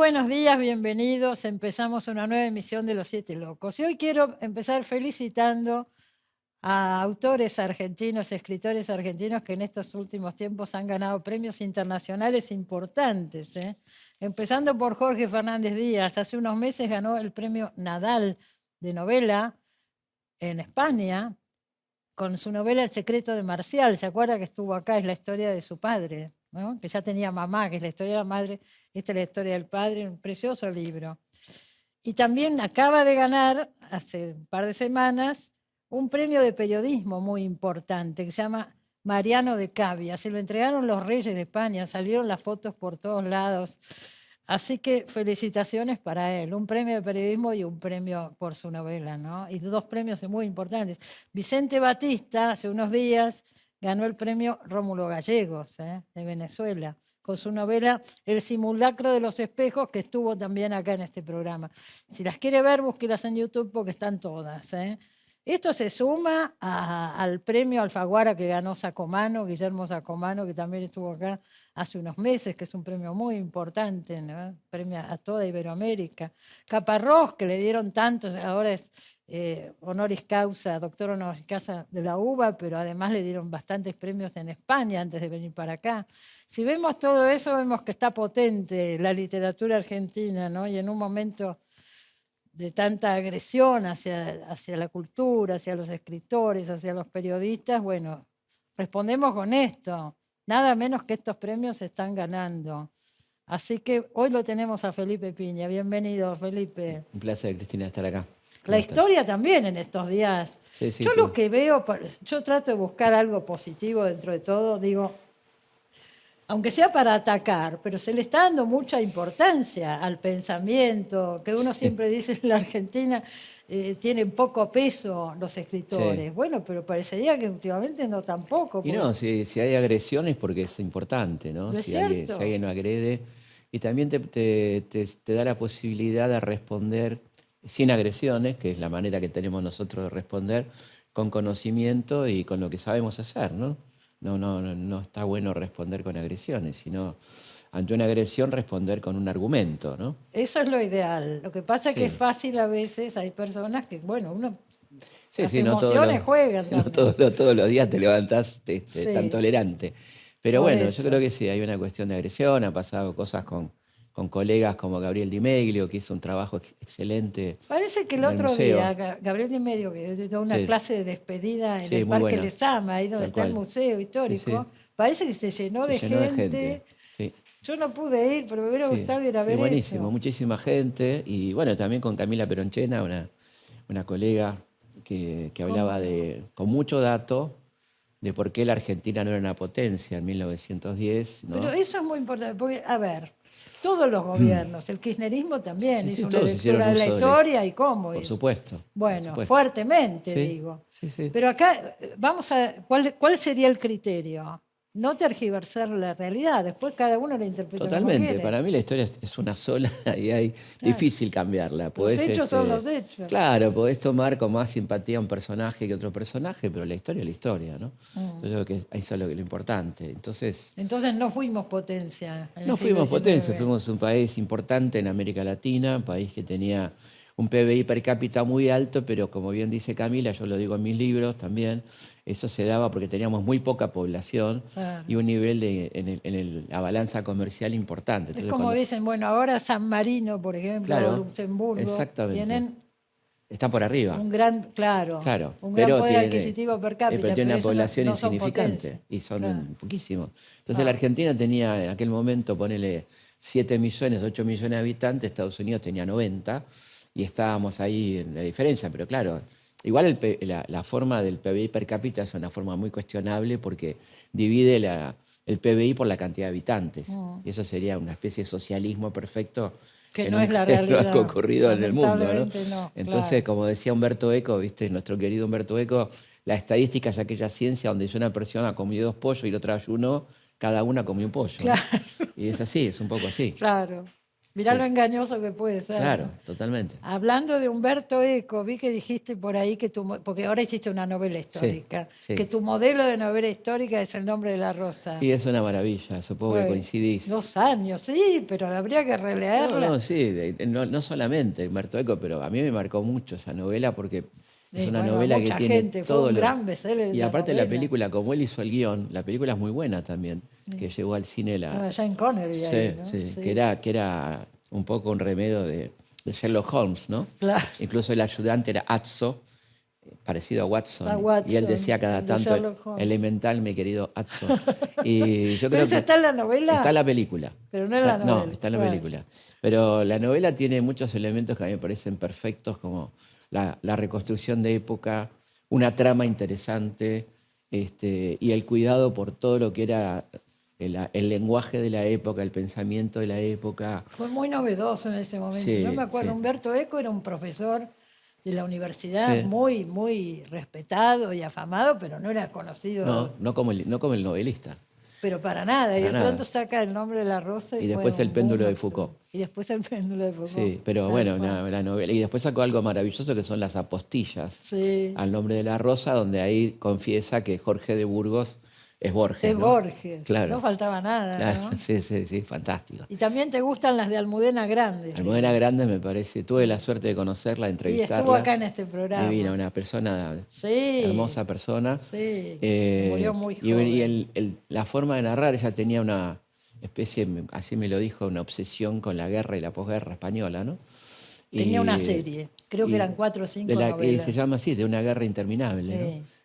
buenos días, bienvenidos. Empezamos una nueva emisión de Los Siete Locos. Y hoy quiero empezar felicitando a autores argentinos, escritores argentinos que en estos últimos tiempos han ganado premios internacionales importantes, ¿eh? Empezando por Jorge Fernández Díaz. Hace unos meses ganó el premio Nadal de novela en España con su novela El secreto de Marcial. ¿Se acuerda que estuvo acá? Es la historia de su padre, ¿no? Que ya tenía mamá, que es la historia de la madre. Esta es la historia del padre, un precioso libro. Y también acaba de ganar, hace un par de semanas, un premio de periodismo muy importante que se llama Mariano de Cavia. Se lo entregaron los reyes de España, salieron las fotos por todos lados. Así que felicitaciones para él, un premio de periodismo y un premio por su novela, ¿no? Y dos premios muy importantes. Vicente Batista, hace unos días, ganó el premio Rómulo Gallegos, de Venezuela, con su novela El simulacro de los espejos, que estuvo también acá en este programa. Si las quiere ver, búsquelas en YouTube porque están todas. Esto se suma al premio Alfaguara que ganó Sacomano, Guillermo Sacomano, que también estuvo acá hace unos meses, que es un premio muy importante, ¿no? Premio a toda Iberoamérica. Caparrós, que le dieron tantos, ahora es honoris causa, doctor honoris causa de la UBA, pero además le dieron bastantes premios en España antes de venir para acá. Si vemos todo eso, vemos que está potente la literatura argentina, ¿no? Y en un momento de tanta agresión hacia la cultura, hacia los escritores, hacia los periodistas, bueno, respondemos con esto. Nada menos que estos premios se están ganando. Así que hoy lo tenemos a Felipe Piña. Bienvenido, Felipe. Un placer, Cristina, estar acá. La historia también en estos días. Sí, sí, Yo lo que veo, yo trato de buscar algo positivo dentro de todo, digo, aunque sea para atacar, pero se le está dando mucha importancia al pensamiento, que uno siempre dice en la Argentina tienen poco peso los escritores. Sí. Bueno, pero parecería que últimamente no tampoco. Y no, si hay agresión es porque es importante, ¿no? ¿No es Si cierto? alguien no agrede. Y también te da la posibilidad de responder sin agresiones, que es la manera que tenemos nosotros de responder, con conocimiento y con lo que sabemos hacer, ¿no? No está bueno responder con agresiones, sino ante una agresión responder con un argumento, ¿no? Eso es lo ideal. Lo que pasa es que Sí. es fácil a veces, hay personas que, bueno, Sí, las sí, emociones juegan no también. todos los días te levantás Sí, tan tolerante. Pero por bueno, yo eso. creo que sí, hay una cuestión de agresión, ha pasado cosas con colegas como Gabriel Di Meglio, que hizo un trabajo excelente Parece que el en el otro día, museo. Gabriel de Medio, que dio una Sí, clase de despedida en sí, el muy Parque buena, Lezama, ahí donde tal está el cual. Museo Sí, sí, Histórico, parece que se llenó se de llenó de gente. gente. Sí, Yo no pude ir, pero me hubiera sí, gustado ir a sí, ver buenísimo, eso. muchísima gente. Y bueno, también con Camila Peronchena, una colega que ¿Cómo hablaba no? con mucho dato de por qué la Argentina no era una potencia en 1910, Pero ¿no? eso es muy importante, porque, a ver, todos los gobiernos, el kirchnerismo también Sí, sí, hizo una todos hicieron lectura de la uso de historia y cómo por hizo. supuesto, por Bueno, supuesto. fuertemente Sí, digo. sí, sí. Pero acá vamos a, ¿cuál sería el criterio? No tergiversar la realidad, después cada uno la interpreta como Totalmente. quiere. Para mí la historia es una sola y hay Claro. difícil cambiarla. Los Podés, hechos son los hechos. claro, podés tomar con más simpatía a un personaje que otro personaje, pero la historia es la historia, ¿no? Mm. Yo creo que eso es lo importante. Entonces, Entonces no fuimos potencia en el no siglo fuimos potencia, XIX. fuimos un país importante en América Latina, un país que tenía un PBI per cápita muy alto, pero como bien dice Camila, yo lo digo en mis libros también, eso se daba porque teníamos muy poca población Claro. y un nivel la balanza comercial importante. Es Entonces, como dicen, bueno, ahora San Marino, por ejemplo, o claro, Luxemburgo, exactamente, tienen están por arriba, un gran, claro, claro, un gran poder tiene, adquisitivo per cápita, tiene pero una eso no, población no son potencia. insignificante y Claro. son poquísimos. Entonces la Ah, Argentina tenía en aquel momento, ponele 7 millones, 8 millones de habitantes, Estados Unidos tenía 90 y estábamos ahí en la diferencia, pero claro, igual la forma del PBI per cápita es una forma muy cuestionable porque divide el PBI por la cantidad de habitantes y eso sería una especie de socialismo perfecto que que no es nunca la no ha realidad, ocurrido en el mundo, ¿no? lamentablemente no, Entonces, claro. como decía Humberto Eco, ¿viste? Nuestro querido Humberto Eco, la estadística es aquella ciencia donde si una persona comió 2 pollos y la otra ayunó, cada una comió un pollo, ¿no? Claro, Y es así, es un poco así. claro. Mirá Sí. lo engañoso que puede ser. Claro, ¿no? totalmente. Hablando de Humberto Eco, vi que dijiste por ahí que porque ahora hiciste una novela histórica, sí. que tu modelo de novela histórica es El nombre de la rosa. Y es una maravilla, supongo que Fue coincidís. 2 años, sí, pero habría que No, releerla. no, sí, no solamente Humberto Eco, pero a mí me marcó mucho esa novela porque es una Bueno, a novela que mucha tiene gente, fue todo un lo... gran bestseller Y esa aparte la novela. película, como él hizo el guión, la película es muy buena también, que llegó al cine Estaba Jane Connery ahí, ¿no? sí, que era un poco un remedio de Sherlock Holmes, ¿no? Claro. Incluso el ayudante era Atzo, parecido a Watson. A Y él Watson, decía cada el de tanto, Sherlock Holmes. elemental, mi querido Atzo. Y yo ¿Pero creo eso que está en la novela? está en la película. Pero no en la novela. No, está en la Bueno. película. Pero la novela tiene muchos elementos que a mí me parecen perfectos, como la reconstrucción de época, una trama interesante, y el cuidado por todo lo que era el lenguaje de la época, el pensamiento de la época. Fue muy novedoso en ese momento. Sí, Yo me acuerdo, sí. Humberto Eco era un profesor de la universidad Sí. muy, muy respetado y afamado, pero no era conocido, No como el novelista. pero para nada. Y Para de nada. pronto saca El nombre de la rosa y Y fue después El un péndulo boom de absoluto. Foucault. Y después El péndulo de Foucault. Sí, pero Tal bueno, cual. la novela. Y después sacó algo maravilloso que son las apostillas Sí, al nombre de la rosa, donde ahí confiesa que Jorge de Burgos es Borges. es ¿no? Borges. Claro. No faltaba nada, Claro, ¿no? sí, fantástico. Y también te gustan las de Almudena Grandes. Almudena Grandes me parece, tuve la suerte de conocerla, de Y entrevistarla. estuvo acá en este programa. Divina, una persona, Sí. hermosa persona. Sí, Eh, murió muy y joven. la forma de narrar, ella tenía una especie, así me lo dijo, una obsesión con la guerra y la posguerra española, ¿no? Tenía una Y- serie, creo que y eran 4 o 5 y novelas. se llama así, de una guerra interminable, Sí. ¿no?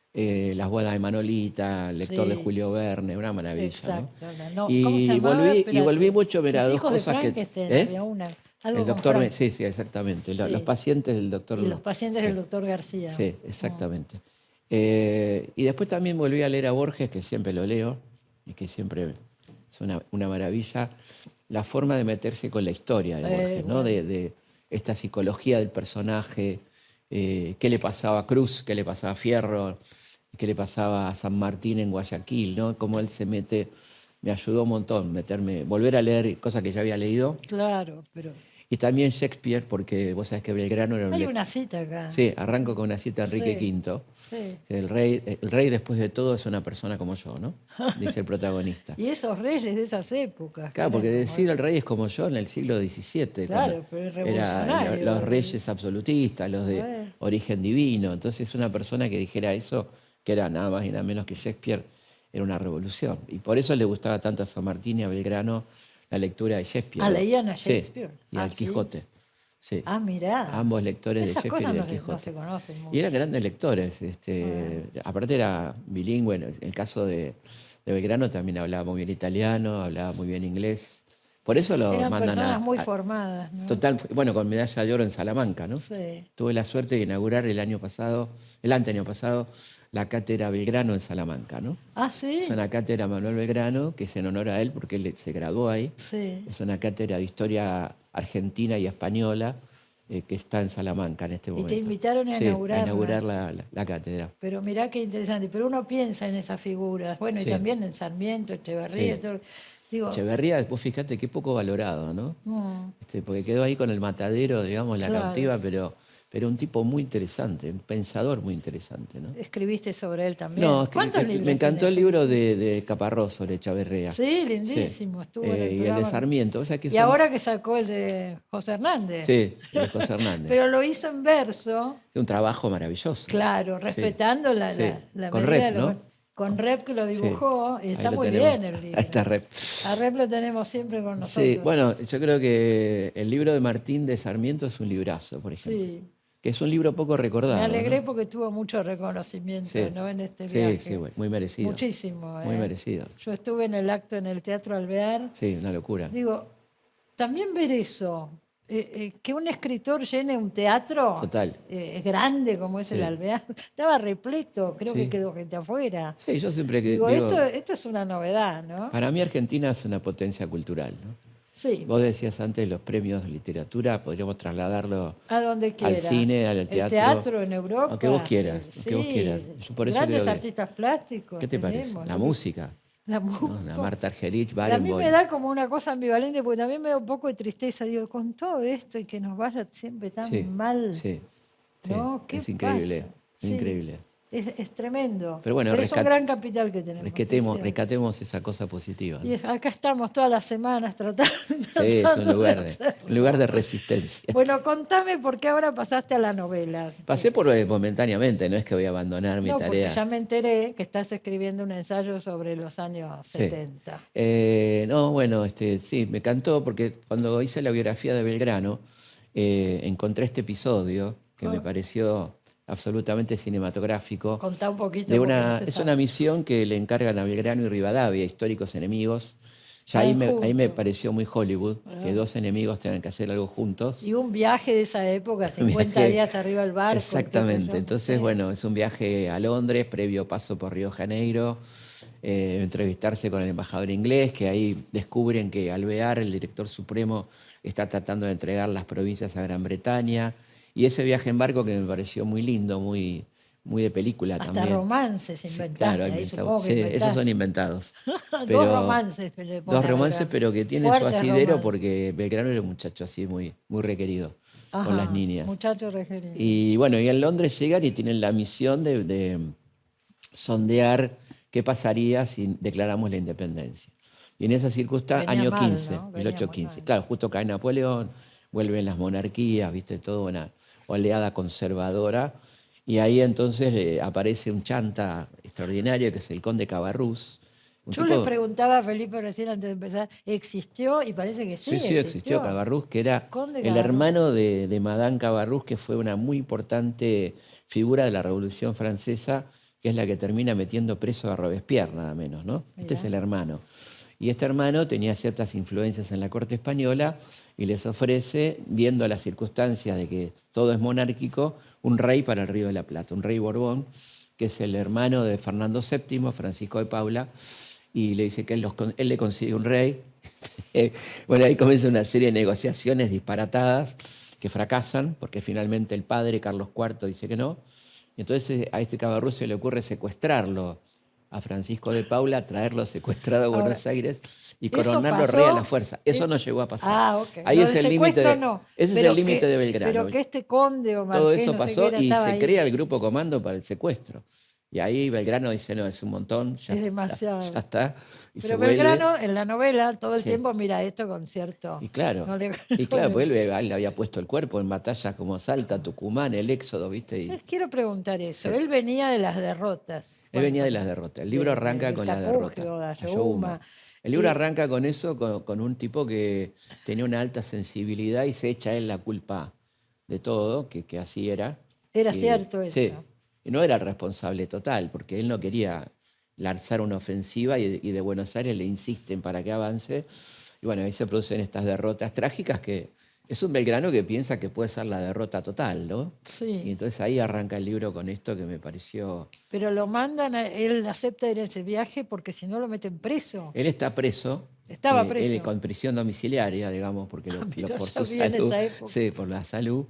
Las bodas de Manolita, el lector de Sí. Julio Verne, una maravilla, Exacto. ¿no? ¿Cómo se Y llamaba? volví Espérate. mucho, mira, Los dos hijos de cosas que... Frankenstein, ¿Eh? había una. Algo El con doctor, Frank. sí, exactamente. Sí. Los pacientes del doctor... Y los pacientes sí. del doctor García. Sí, exactamente. Y después también volví a leer a Borges, que siempre lo leo, y que siempre es una maravilla, la forma de meterse con la historia de Borges, ¿no? bueno. De esta psicología del personaje, qué le pasaba a Cruz, qué le pasaba a Fierro, qué le pasaba a San Martín en Guayaquil, ¿no? Cómo él se mete, me ayudó un montón volver a leer cosas que ya había leído. Claro, pero Y también Shakespeare, porque vos sabés que Belgrano era un hay lector. una cita acá. Sí, arranco con una cita de Enrique Sí. V. Sí. El rey después de todo es una persona como yo, ¿no? Dice el protagonista. Y esos reyes de esas épocas. Claro, porque tenemos, decir el rey es como yo en el siglo XVII. Claro, cuando pero es eran revolucionario. los reyes absolutistas, los de Bueno. origen divino. Entonces una persona que dijera eso, que era nada más y nada menos que Shakespeare, era una revolución. Y por eso le gustaba tanto a San Martín y a Belgrano la lectura de Shakespeare. Ah, leían a Sí, Shakespeare. y Ah, al ¿sí? Quijote. Sí. Ah, mirá. Ambos lectores Esas de cosas Shakespeare y no del se, Quijote. no se conocen mucho. Y eran grandes lectores. Aparte era bilingüe. En el caso de Belgrano también hablaba muy bien italiano, hablaba muy bien inglés. Por eso lo Eran mandan personas muy formadas, ¿no? Total, bueno, con medalla de oro en Salamanca, ¿no? Sí. Tuve la suerte de inaugurar el anteaño pasado, la cátedra Belgrano en Salamanca, ¿no? Ah, sí. Es una cátedra Manuel Belgrano, que es en honor a él porque él se graduó ahí. Sí. Es una cátedra de historia argentina y española que está en Salamanca en este Y momento. te invitaron a Sí, inaugurarla. a inaugurar la cátedra. Pero mirá qué interesante. Pero uno piensa en esas figuras. Bueno, y Sí. también en Sarmiento, Echeverría. Sí. Todo. Digo, Echeverría, vos fíjate qué poco valorado, ¿no? mm, Porque quedó ahí con el matadero, digamos, la Claro. cautiva, pero un tipo muy interesante, un pensador muy interesante, ¿no? escribiste sobre él también. No, es que ¿Cuántos libros me encantó tenés? el libro de Caparrós sobre Echeverría. Sí, lindísimo. Estuvo en el Y el de programa. Sarmiento. O sea que Y son- ahora que sacó el de José Hernández. Sí, el de José Hernández. Pero lo hizo en verso, Un trabajo maravilloso. claro, Sí. respetando la Sí. la Con medida Rep, de los- ¿no? Con Rep que lo dibujó, y Ahí está lo muy tenemos. bien el libro. Ahí está Rep. A Rep lo tenemos siempre con nosotros. Sí, bueno, yo creo que el libro de Martín de Sarmiento es un librazo, por ejemplo. Sí. Que es un libro poco recordado. Me alegré ¿no? porque tuvo mucho reconocimiento, Sí. ¿no? En este Sí, viaje. sí, muy merecido. Muchísimo. Muy merecido. Yo estuve en el acto en el Teatro Alvear. Sí, una locura. Digo, también ver eso, que un escritor llene un teatro Total. grande como es el Sí. Alvear, estaba repleto, creo Sí. que quedó gente afuera. Sí, yo siempre que Digo, digo, esto es una novedad, ¿no? para mí Argentina es una potencia cultural, ¿no? Sí, Vos decías antes los premios de literatura, podríamos trasladarlo a donde quieras. cine, al El teatro. teatro en Europa. Aunque vos quieras, sí, aunque vos quieras. Yo por eso grandes creo que- artistas plásticos. ¿Qué te parece? tenemos, La ¿no? música. La ¿no? La Musto. Marta Argerich, Y a mí Barenboim. me da como una cosa ambivalente, porque también me da un poco de tristeza. Digo, con todo esto y que nos vaya siempre tan Sí, mal, sí, sí, ¿no? ¿Qué es increíble, pasa? es Sí, increíble. es tremendo. Pero bueno, Pero es un gran capital que tenemos, es cierto. rescatemos esa cosa positiva, Y ¿no? acá estamos todas las semanas tratando, Sí, es tratando de un lugar hacerlo. de resistencia. Bueno, contame por qué ahora pasaste a la novela. Pasé momentáneamente, no es que voy a abandonar mi No, porque tarea. ya me enteré que estás escribiendo un ensayo sobre los años Sí. 70. No, bueno, sí, me cantó porque cuando hice la biografía de Belgrano, encontré este episodio que me Ah. pareció absolutamente cinematográfico. Contá un poquito porque no se Es sabe. una misión que le encargan a Belgrano y Rivadavia, históricos enemigos. Ya Van ahí me juntos. pareció muy Hollywood, que Ah. dos enemigos tengan que hacer algo juntos. Y un viaje de esa época, Un 50 viaje, días arriba del barco, y qué sé exactamente. yo. Entonces, Sí. bueno, es un viaje a Londres, previo paso por Río de Janeiro, entrevistarse con el embajador inglés, que ahí descubren que Alvear, el director supremo, está tratando de entregar las provincias a Gran Bretaña. Y ese viaje en barco que me pareció muy lindo, muy de película Hasta también. romances Sí, inventaste, claro, ahí inventado. supongo que Sí, esos son inventaste. inventados. Dos Pero romances que le dos pone a romances, Belgrano. pero que tienen su Fuertes asidero romances. porque Belgrano era un muchacho así muy requerido con las Ajá, niñas. muchacho requerido. Y bueno, y en Londres llegan y tienen la misión de sondear qué pasaría si declaramos la independencia. Y en esa circunstancia, Venía año mal, 15, ¿no? Venía muy 1815, mal. claro, justo cae Napoleón, vuelven las monarquías, viste, toda una oleada conservadora, y ahí entonces aparece un chanta extraordinario que es el conde Cabarrús, un Yo le tipo. preguntaba a Felipe recién antes de empezar, ¿existió? Y parece que Sí, sí, sí, existió existió. Cabarrús, que era Conde el Cabarrús. hermano de Madame Cabarrús, que fue una muy importante figura de la Revolución Francesa, que es la que termina metiendo preso a Robespierre, nada menos, ¿no? Este es Mirá. el hermano. Y este hermano tenía ciertas influencias en la corte española y les ofrece, viendo las circunstancias de que todo es monárquico, un rey para el Río de la Plata, un rey Borbón, que es el hermano de Fernando VII, Francisco de Paula, y le dice que él le consigue un rey. Bueno, ahí comienza una serie de negociaciones disparatadas que fracasan, porque finalmente el padre, Carlos IV, dice que no. Entonces a este Cabarrús se le ocurre secuestrarlo a Francisco de Paula, traerlo secuestrado a Ahora, Buenos Aires y eso coronarlo rey a la pasó. fuerza. Eso no llegó a pasar. Ah, ok. Ahí Lo es del el límite secuestro no. ese es el Pero límite de pero Belgrano. que este conde o Todo marqués, eso no sé qué pasó era, y estaba se ahí. crea el grupo comando para el secuestro. Y ahí Belgrano dice, no, es un montón, Es ya demasiado. está, y se Pero vuelve. Belgrano en la novela todo el Sí. tiempo mira esto con cierto. Y claro, No le, y no claro, le- porque él le había puesto el cuerpo en batallas como Salta, Tucumán, el Éxodo, ¿viste? Les quiero preguntar eso. Sí. Él venía de las derrotas. Él Bueno, venía de las derrotas. El libro arranca del con la derrota, Tapugio, de Ayohuma. Ayohuma. El libro Y arranca con eso, con un tipo que tenía una alta sensibilidad y se echa él la culpa de todo, que así era. era Y, cierto sí, eso. y no era el responsable total, porque él no quería lanzar una ofensiva y de Buenos Aires le insisten para que avance. Y bueno, ahí se producen estas derrotas trágicas que es un Belgrano que piensa que puede ser la derrota total, ¿no? Y Sí. entonces ahí arranca el libro con esto que me pareció. Pero lo mandan, él acepta ir a ese viaje porque si no lo meten preso. Él está preso, Estaba él preso. con prisión domiciliaria, digamos, porque Ah, mira, por ya su vi en salud, esa época. sí, por la salud,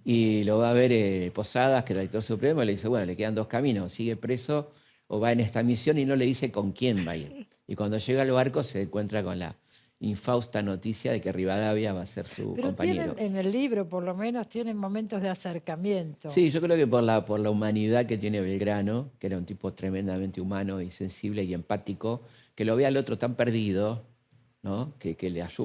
y lo va a ver Posadas, que es el director supremo, y le dice, bueno, le quedan dos caminos, sigue preso o va en esta misión y no le dice con quién va a ir. Y cuando llega al barco se encuentra con la infausta noticia de que Rivadavia va a ser su Pero tienen, compañero. en el libro por lo menos, tienen momentos de acercamiento. Sí, yo creo que por la humanidad que tiene Belgrano, que era un tipo tremendamente humano y sensible y empático, que lo ve al otro tan perdido, ¿no? Que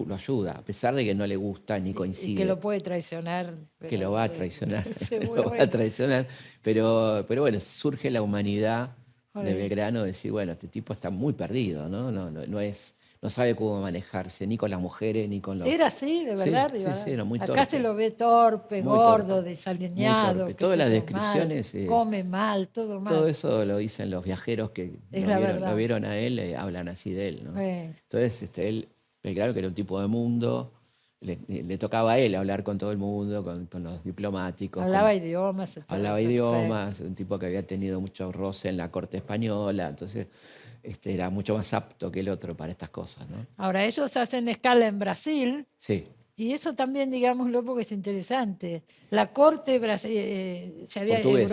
lo ayuda, a pesar de que no le gusta ni Y que coincide, lo puede traicionar. que lo va a traicionar, lo va a Seguramente. traicionar, pero bueno, surge la humanidad de Ay, Belgrano, de decir, bueno, este tipo está muy perdido, ¿no? No sabe cómo manejarse, ni con las mujeres, ni con los. era así, de Sí, verdad. sí, sí, era muy Acá se torpe, lo ve torpe, muy gordo, torpe, muy desaliñado, torpe. qué Todas sé las yo, mal, descripciones. come mal, todo Todo mal. eso lo dicen los viajeros que Es la lo verdad. vieron a él, hablan así de él, ¿no? Eh, Entonces, él, claro que era un tipo de mundo, le tocaba a él hablar con todo el mundo, con los diplomáticos, hablaba idiomas, hablaba perfecto. idiomas, un tipo que había tenido mucho roce en la corte española, entonces era mucho más apto que el otro para estas cosas, ¿no? Ahora, ellos hacen escala en Brasil Sí, Y eso también, digámoslo, porque es interesante. La corte Portuguesa.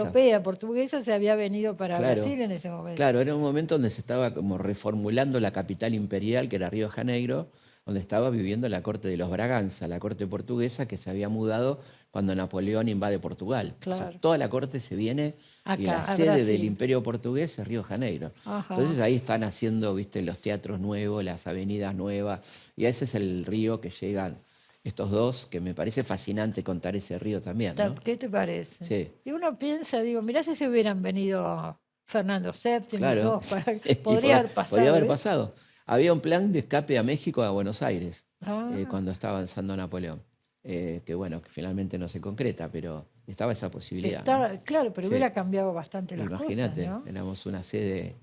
europea, portuguesa, se había venido para Claro, Brasil en ese momento. claro, era un momento donde se estaba como reformulando la capital imperial, que era Río de Janeiro, donde estaba viviendo la corte de los Braganza, la corte portuguesa que se había mudado cuando Napoleón invade Portugal. O sea, Claro. toda la corte se viene y Acá, la a sede del Brasil. imperio portugués es Río de Janeiro. Ajá. Entonces ahí están haciendo, viste, los teatros nuevos, las avenidas nuevas, y ese es el río que llegan estos dos, que me parece fascinante contar ese río también, ¿no? ¿Qué te parece? Sí. Y uno piensa, digo, mirá si se hubieran venido Fernando VII y Claro, todos para... y Podría haber podía pasado haber eso. pasado. Había un plan de escape a México, a Buenos Aires, Ah, cuando estaba avanzando Napoleón. Que bueno, que finalmente no se concreta, pero estaba esa posibilidad, ¿no? claro, pero Sí. hubiera cambiado bastante las cosas, Imagínate, ¿no? éramos una sede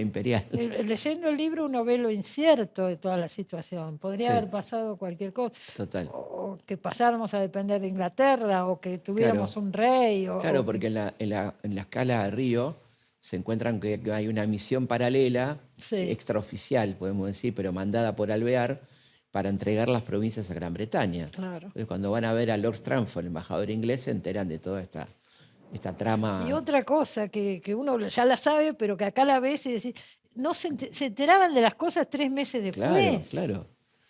imperial. Leyendo el libro uno ve lo incierto de toda la situación. Podría Sí, haber pasado cualquier cosa. total. O que pasáramos a depender de Inglaterra, o que tuviéramos Claro, un rey, claro, porque en la escala de Río se encuentran que hay una misión paralela, Sí, extraoficial, podemos decir, pero mandada por Alvear para entregar las provincias a Gran Bretaña. claro. Entonces, cuando van a ver a Lord Stranford, el embajador inglés, se enteran de toda esta Y trama. otra cosa que uno ya la sabe, pero que acá la ves y decís, no se enteraban de las cosas 3 meses Claro, después. claro.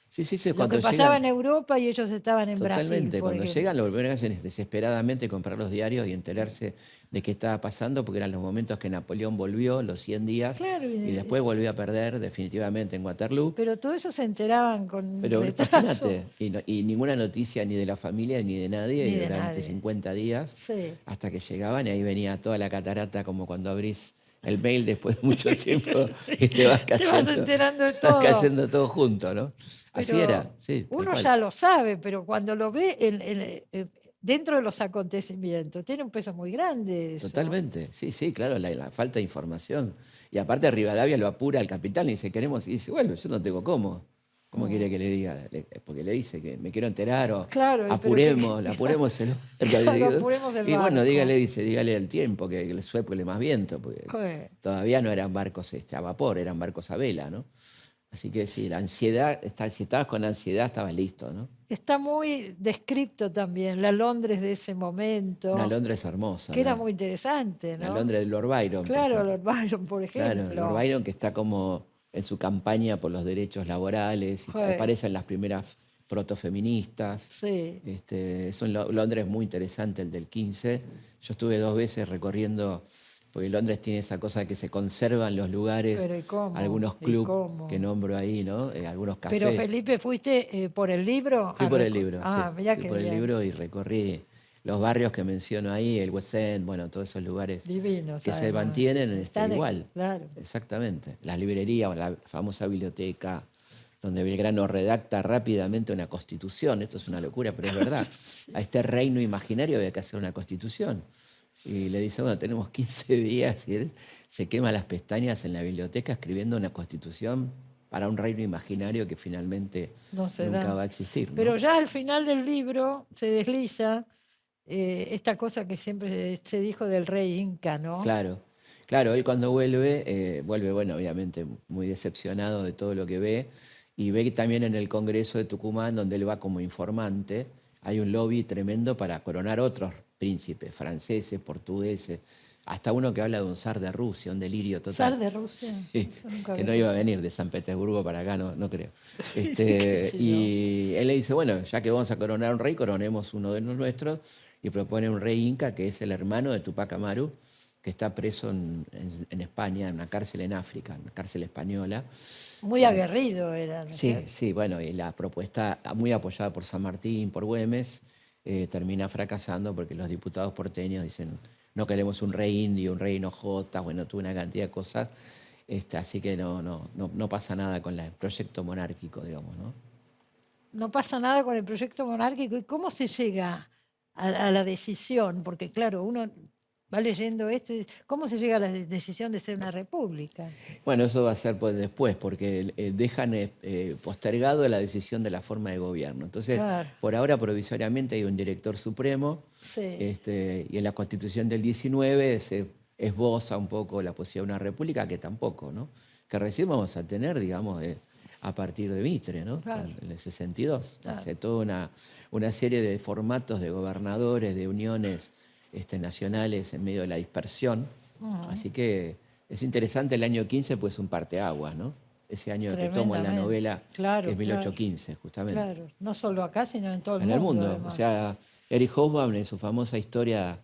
Sí, sí, sí, Lo que cuando pasaba en llegan, Europa y ellos estaban en Brasil, totalmente, por cuando ejemplo. llegan, lo primero que hacen es desesperadamente comprar los diarios y enterarse de qué estaba pasando, porque eran los momentos que Napoleón volvió, los 100 días, Claro, y después volvió a perder definitivamente en Waterloo. pero todo eso se enteraban con Pero retraso, imagínate, y ninguna noticia ni de la familia ni de nadie, ni y de durante nadie. 50 días, Sí. hasta que llegaban, y ahí venía toda la catarata, como cuando abrís el mail después de mucho tiempo y te vas Te vas cayendo, enterando de vas todo. cayendo todo junto, ¿no? Así era, Pero sí, tal uno cual. ya lo sabe, pero cuando lo ve dentro de los acontecimientos, tiene un peso muy grande eso. Totalmente, sí, sí, claro, la falta de información. Y aparte Rivadavia lo apura al capitán y dice, queremos, y dice, bueno, yo no tengo cómo. ¿Cómo quiere que le diga? Porque le dice que me quiero enterar, o Claro, pero apuremos el claro, barco. apuremos el Y bueno, barco. dígale el tiempo, que el sueple más viento, porque Joder. todavía no eran barcos a vapor, eran barcos a vela, ¿no? Así que sí, la ansiedad, si estabas con ansiedad, estabas listo, ¿no? Está muy descripto también la Londres de ese Una momento, Londres hermosa, que era muy interesante, la ¿no? Londres de Lord Byron, por Claro, ejemplo. Lord Byron, por Claro, Lord ejemplo. Byron, que está como en su campaña por los derechos laborales, y Joder. aparecen las primeras protofeministas. Sí, Es un Londres muy interesante, el del 15. Yo estuve 2 veces recorriendo, porque Londres tiene esa cosa que se conservan los lugares, pero ¿y cómo? algunos ¿Y clubes que cómo? nombro ahí, ¿no? Algunos Pero cafés. Felipe, ¿fuiste por el libro? Fui por el libro, sí. Ah, mirá Fui qué por el bien. libro y recorrí los barrios que menciono ahí, el West End, bueno, todos esos lugares Divinos, que se además. mantienen igual. Claro. Exactamente. Las librerías, la famosa biblioteca, donde Belgrano redacta rápidamente una constitución. Esto es una locura, pero es verdad. A este reino imaginario había que hacer una constitución. Y le dice, bueno, tenemos 15 días, y él se quema las pestañas en la biblioteca escribiendo una constitución para un reino imaginario que finalmente No se nunca da. va a existir, ¿no? Pero ya al final del libro se desliza esta cosa que siempre se dijo del rey Inca, ¿no? Claro, claro, él cuando vuelve, bueno, obviamente muy decepcionado de todo lo que ve, y ve que también en el Congreso de Tucumán, donde él va como informante, hay un lobby tremendo para coronar otros príncipes, franceses, portugueses, hasta uno que habla de un zar de Rusia, un delirio total. Zar de Rusia, Sí, eso nunca que había no iba a escuchado. venir de San Petersburgo para acá, no creo. ¿Qué sé yo? Y él le dice, bueno, ya que vamos a coronar un rey, coronemos uno de los nuestros, y propone un rey inca que es el hermano de Tupac Amaru, que está preso en España, en una cárcel en África, una cárcel española. Muy aguerrido era, ¿no es Sí, cierto? sí, bueno, y la propuesta, muy apoyada por San Martín, por Güemes, termina fracasando porque los diputados porteños dicen, no queremos un rey indio, un rey hinojota, bueno, tuvo una cantidad de cosas, así que no pasa nada con el proyecto monárquico, digamos, ¿no? No pasa nada con el proyecto monárquico. ¿Y cómo se llega a la decisión? Porque claro, uno va leyendo esto y dice, ¿cómo se llega a la decisión de ser una república? Bueno, eso va a ser pues después, porque dejan postergado la decisión de la forma de gobierno. Entonces, Claro, por ahora provisoriamente hay un director supremo, sí. y en la Constitución del 19 se esboza un poco la posibilidad de una república, que tampoco, ¿no? Que recién vamos a tener, digamos, a partir de Mitre, ¿no? Claro. En el 62. Claro. Hace toda una serie de formatos de gobernadores, de uniones nacionales en medio de la dispersión. Así que es interesante el año 15, pues un parteaguas, ¿no? Ese año que tomo en la Tremendamente. novela, Claro, que es claro. 1815, justamente. Claro, no solo acá, sino en todo el En mundo. el mundo. Además. O sea, Erich Hobsbawm, en su famosa historia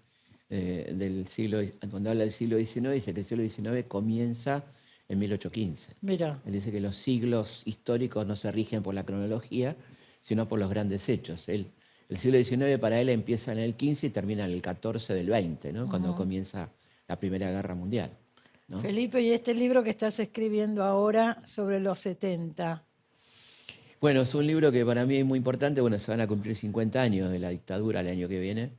del siglo, cuando habla del siglo XIX, dice que el siglo XIX comienza en 1815. Mira, Él dice que los siglos históricos no se rigen por la cronología, sino por los grandes hechos. El siglo XIX para él empieza en el 15 y termina en el 14 del 20, ¿no? Cuando comienza la Primera Guerra Mundial, ¿no? Felipe, y este libro que estás escribiendo ahora sobre los 70. Bueno, es un libro que para mí es muy importante. Bueno, se van a cumplir 50 años de la dictadura el año que viene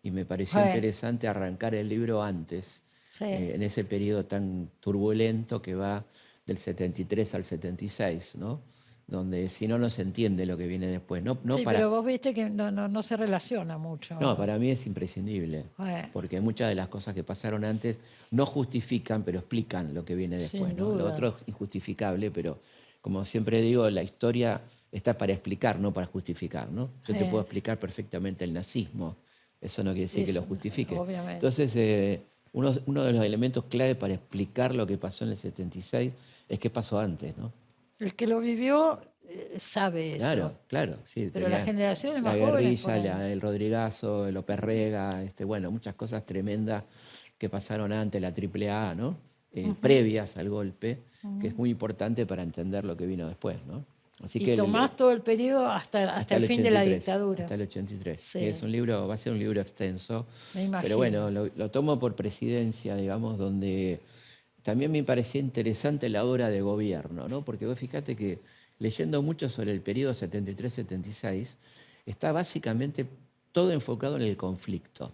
y me pareció Bueno. interesante arrancar el libro antes, Sí. en ese periodo tan turbulento que va del 73 al 76, ¿no? Donde si no, no se entiende lo que viene después. No, Sí, pero vos viste que no se relaciona mucho. No, para mí es imprescindible, Bueno. porque muchas de las cosas que pasaron antes no justifican, pero explican lo que viene Sin después, ¿no? Lo duda. otro es injustificable, pero como siempre digo, la historia está para explicar, no para justificar, ¿no? Yo te puedo explicar perfectamente el nazismo, eso no quiere decir que lo Eso, justifique. obviamente. Entonces, uno de los elementos clave para explicar lo que pasó en el 76 es qué pasó antes, ¿no? El que lo vivió sabe eso. Claro, claro, sí. Pero tenía las generaciones más la jóvenes, por guerrilla, ahí. el Rodrigazo, el López Rega, bueno, muchas cosas tremendas que pasaron antes, la AAA, ¿no? Previas al golpe, que es muy importante para entender lo que vino después, ¿no? Así Y tomás todo el periodo hasta el fin de la 83, dictadura. hasta el 83. Sí. Es un libro, va a ser un libro extenso. Me imagino. Pero bueno, lo tomo por presidencia, digamos, donde también me parecía interesante la obra de gobierno, ¿no? Porque vos fíjate que leyendo mucho sobre el periodo 73-76, está básicamente todo enfocado en el conflicto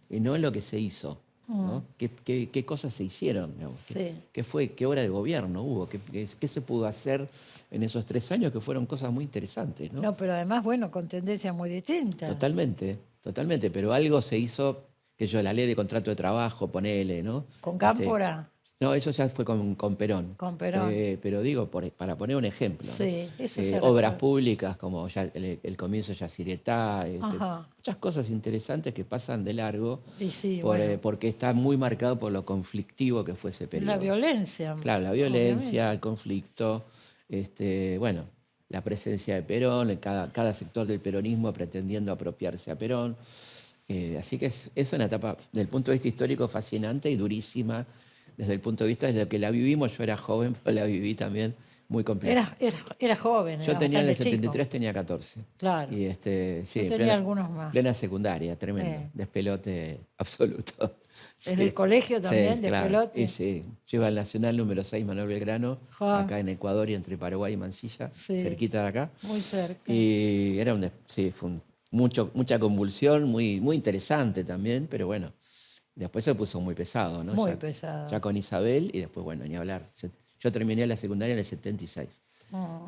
y no en lo que se hizo, ¿no? ¿Qué cosas se hicieron? Digamos? Sí. ¿Qué obra de gobierno hubo? ¿Qué se pudo hacer en esos 3 años? Que fueron cosas muy interesantes, ¿no? No, pero además, bueno, con tendencias muy distintas. Totalmente, totalmente, pero algo se hizo, que yo, la ley de contrato de trabajo, ponele, ¿no? Con Cámpora. No, eso ya fue con Perón. Con Perón. Pero digo, para poner un ejemplo, ¿no? Sí, eso se obras recuerda. públicas como ya el comienzo de Yacyretá, Ajá. muchas cosas interesantes que pasan de largo Y sí, bueno. porque está muy marcado por lo conflictivo que fue ese periodo. La violencia. Claro, la violencia, obviamente. el conflicto, bueno, la presencia de Perón, cada sector del peronismo pretendiendo apropiarse a Perón. Así que es una etapa, desde el punto de vista histórico, fascinante y durísima. Desde el punto de vista desde que la vivimos, yo era joven, pero la viví también muy compleja. Era joven. Yo era tenía en el bastante chico. 73 tenía 14. Claro. Y sí, Yo tenía algunos más. plena secundaria, tremendo. Sí. Despelote absoluto. ¿En Sí. el colegio también, Sí, despelote? Y sí, yo iba al Nacional número 6 Manuel Belgrano, Ah. acá en Ecuador y entre Paraguay y Mansilla, Sí. cerquita de acá. Muy cerca. Y era fue mucha convulsión, muy, muy interesante también, pero bueno, después se puso muy pesado, ¿no? Muy Ya- pesado. Ya con Isabel y después, bueno, ni hablar. Yo terminé la secundaria en el 76.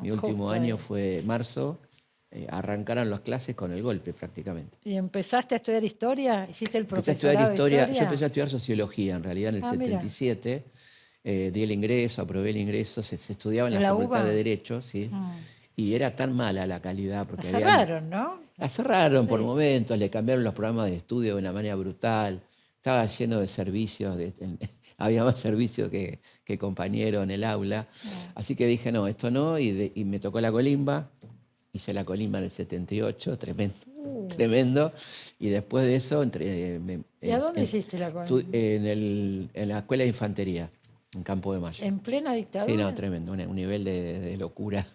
Mi último justo año ahí. fue marzo, arrancaron las clases con el golpe prácticamente. ¿Y empezaste a estudiar historia? ¿Hiciste el Empecé a profesorado estudiar de historia, yo historia? empecé a estudiar sociología en realidad en el Ah, mira. 77. Di el ingreso, aprobé el ingreso, se estudiaba en ¿En la la Facultad UBA? de Derecho, ¿sí? Y era tan mala la calidad La porque cerraron, ¿no? la cerraron por Sí. momentos, le cambiaron los programas de estudio de una manera brutal, estaba lleno de servicios, había más servicios que compañeros en el aula. Así que dije, no, esto no, y me tocó la colimba, hice la colimba en el 78, tremendo, y después de eso ¿Y a dónde hiciste la colimba? en la Escuela de Infantería, en Campo de Mayo. ¿En plena dictadura? Sí, no, tremendo, un nivel de locura.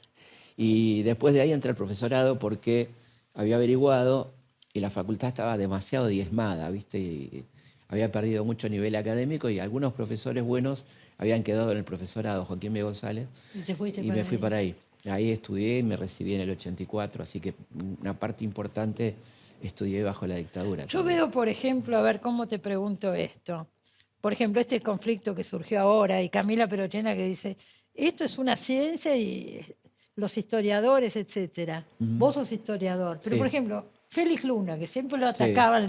Y después de ahí entré al profesorado porque había averiguado y la facultad estaba demasiado diezmada, ¿viste? Y había perdido mucho nivel académico y algunos profesores buenos habían quedado en el profesorado, Joaquín B. González, ¿Y te fuiste y para me fui ahí? para ahí. Ahí estudié y me recibí en el 84, así que una parte importante estudié bajo la dictadura. Yo también. veo, por ejemplo, a ver cómo te pregunto esto. Por ejemplo, este conflicto que surgió ahora y Camila Perochena que dice, esto es una ciencia y los historiadores, etcétera. Vos sos historiador, pero Sí. por ejemplo, Félix Luna, que siempre lo atacaban,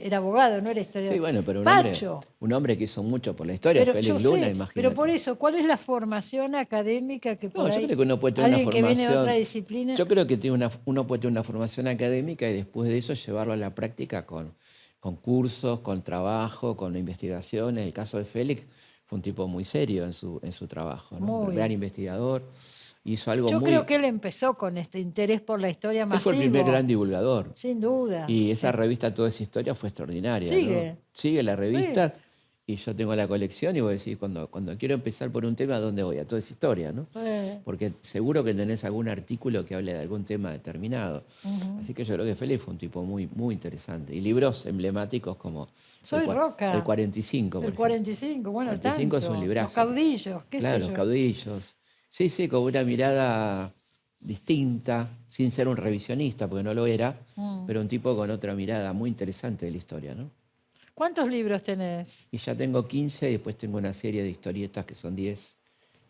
era abogado, no era historiador. Sí, bueno, pero Pacho. un hombre que hizo mucho por la historia, Pero Félix yo Luna, sé, imagínate. pero por eso, ¿cuál es la formación académica que por No, yo ahí creo que uno puede tener una alguien que viene de otra formación. disciplina? Yo creo que uno puede tener una formación académica y después de eso llevarlo a la práctica con cursos, con trabajo, con investigación. En el caso de Félix, fue un tipo muy serio en su trabajo, ¿no? Un gran investigador. Hizo algo Yo muy. creo que él empezó con este interés por la historia Él masiva. fue el primer gran divulgador. Sin duda. Y esa revista, Toda esa historia, fue extraordinaria. Sigue. ¿No? Sigue la revista. Y yo tengo la colección y voy a decir, cuando quiero empezar por un tema, ¿a dónde voy? A Toda esa historia, ¿no? Porque seguro que tenés algún artículo que hable de algún tema determinado. Así que yo creo que Félix fue un tipo muy, muy interesante. Y libros emblemáticos como Soy Roca. El 45. El 45, bueno, el 45 es un tantos. librazo. Los caudillos, qué Claro, sé los yo. caudillos. Sí, con una mirada distinta, sin ser un revisionista, porque no lo era, pero un tipo con otra mirada muy interesante de la historia, ¿no? ¿Cuántos libros tenés? Y ya tengo 15 y después tengo una serie de historietas que son 10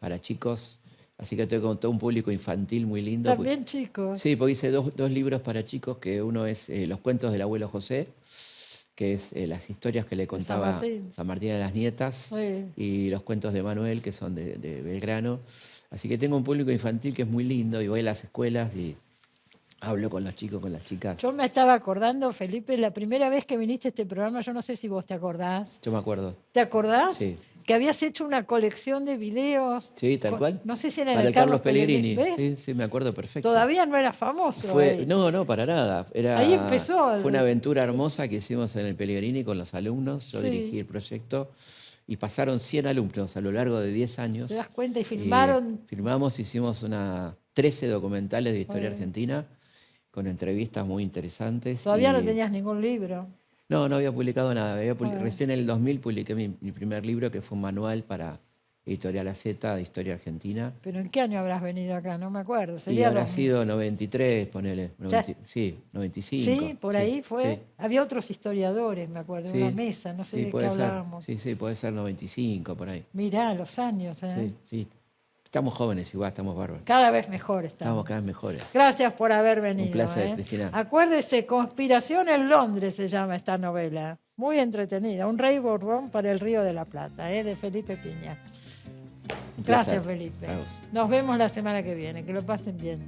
para chicos. Así que tengo todo un público infantil muy lindo. También chicos. Sí, porque hice dos libros para chicos, que uno es Los cuentos del abuelo José, que es las historias que le contaba San Martín a las nietas, y Los cuentos de Manuel, que son de Belgrano. Así que tengo un público infantil que es muy lindo y voy a las escuelas y hablo con los chicos, con las chicas. Yo me estaba acordando, Felipe, la primera vez que viniste a este programa, yo no sé si vos te acordás. Yo me acuerdo. ¿Te acordás? Sí. Que habías hecho una colección de videos. Sí, tal cual. No sé si era en para el Carlos Pellegrini. ¿Ves? Sí, me acuerdo perfecto. Todavía no era famoso. Ahí. No, para nada. Ahí empezó. Fue una aventura hermosa que hicimos en el Pellegrini con los alumnos. Yo dirigí el proyecto y pasaron 100 alumnos a lo largo de 10 años. ¿Te das cuenta? Y filmaron. Filmamos, hicimos 13 documentales de historia argentina con entrevistas muy interesantes. Todavía no tenías ningún libro. No había publicado nada. Recién en el 2000 publiqué mi primer libro, que fue un manual para Editorial AZ de Historia Argentina. ¿Pero en qué año habrás venido acá? No me acuerdo. Y habrá sido 93, ponele. 95. Sí, por ahí fue. Sí. Había otros historiadores, me acuerdo, en una mesa, no sé de qué hablábamos. Sí, puede ser 95, por ahí. Mirá, los años. Sí. Estamos jóvenes igual, estamos bárbaros. Cada vez mejor estamos. Estamos cada vez mejores. Gracias por haber venido. Un placer, Cristina. Acuérdese, Conspiración en Londres se llama esta novela. Muy entretenida. Un rey Borbón para el Río de la Plata, de Felipe Piña. Gracias, Felipe. Nos vemos la semana que viene. Que lo pasen bien.